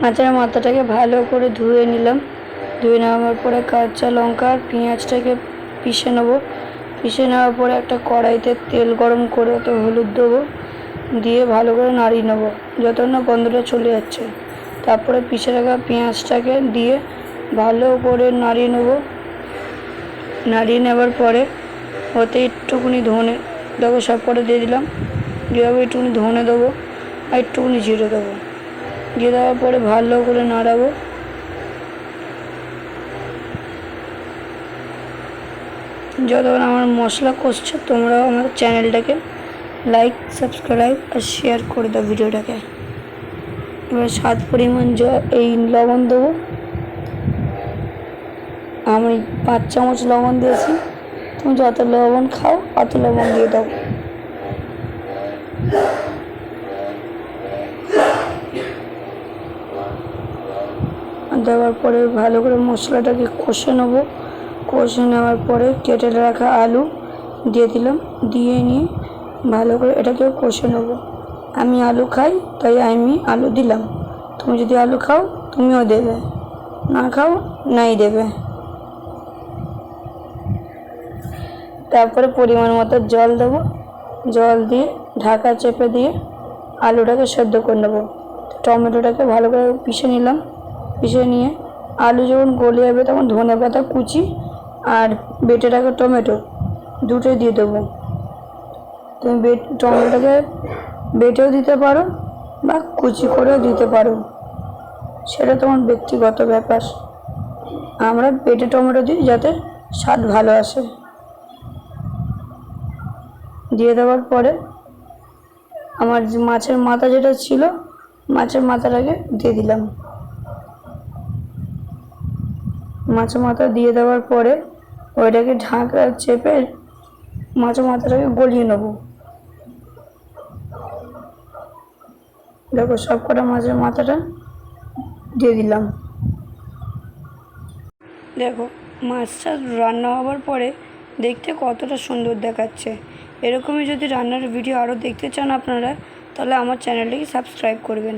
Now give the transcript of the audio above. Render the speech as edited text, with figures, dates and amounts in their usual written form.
মাছের মাথাটাকে ভালো করে ধুয়ে নিলাম। ধুয়ে নেওয়ার পরে কাঁচা লঙ্কা আর পেঁয়াজটাকে পিষে নেবো। পিষে নেওয়ার পরে একটা কড়াইতে তেল গরম করে ওতে হলুদ দেবো, দিয়ে ভালো করে নাড়িয়ে নেবো যতক্ষণ না গন্ধটা চলে যাচ্ছে। তারপরে পিষে রাখা পেঁয়াজটাকে দিয়ে ভালো করে নাড়িয়ে নেবো। নাড়িয়ে নেওয়ার পরে ওতে একটুকুনি ধনে দেবো, সব করে দিয়ে দিলাম। দিয়ে দেবো একটুকুনি ধনে দেবো আর একটুকুনি জিরে দেবো। দিয়ে দেওয়ার পরে ভালো করে নাড়াবো। যতক্ষণ আমার মশলা কষছে তোমরাও আমার চ্যানেলটাকে লাইক, সাবস্ক্রাইব আর শেয়ার করে দাও ভিডিওটাকে। এবার স্বাদ পরিমাণ এই লবণ দেবো। আমি 5 চামচ লবণ দিয়েছি, তুমি যত লবণ খাও অত লবণ দিয়ে দাও। দেওয়ার পরে ভালো করে মশলাটাকে কষে নেবো। কষে নেওয়ার পরে কেটে রাখা আলু দিয়ে দিলাম। দিয়ে নিয়ে ভালো করে এটাকে কষে নেবো। আমি আলু খাই তাই আমি আলু দিলাম। তুমি যদি আলু খাও তুমিও দেবে, না খাও নাই দেবে। তারপরে পরিমাণ মতো জল দেবো। জল দিয়ে ঢাকা চেপে দিয়ে আলুটাকে সেদ্ধ করে নেবো। টমেটোটাকে ভালো করে পিষে নিলাম। পিষে নিয়ে আলু যখন গলে যাবে তখন ধনেপাতা কুচি আর বেটে রাখা টমেটো দুটোই দিয়ে দেবো। তুমি টমেটোটাকে বেটেও দিতে পারো বা কুচি করেও দিতে পারো, সেটা তোমার ব্যক্তিগত ব্যাপার। আমরা বেটে টমেটো দিই যাতে স্বাদ ভালো আসে। দিয়ে দেওয়ার পরে আমার মাছের মাথা যেটা ছিল, মাছের মাথাটাকে দিয়ে দিলাম। মাছের মাথা দিয়ে দেওয়ার পরে ওইটাকে ঢাকা চেপে মাছের মাথাটাকে গলিয়ে নেবো। দেখো সব কটা মাছের মাথাটা দিয়ে দিলাম। দেখো মাছটা রান্না হওয়ার পরে দেখতে কতটা সুন্দর দেখাচ্ছে। এরকমই যদি রান্নার ভিডিও আরও দেখতে চান আপনারা, তাহলে আমার চ্যানেলটিকে সাবস্ক্রাইব করবেন।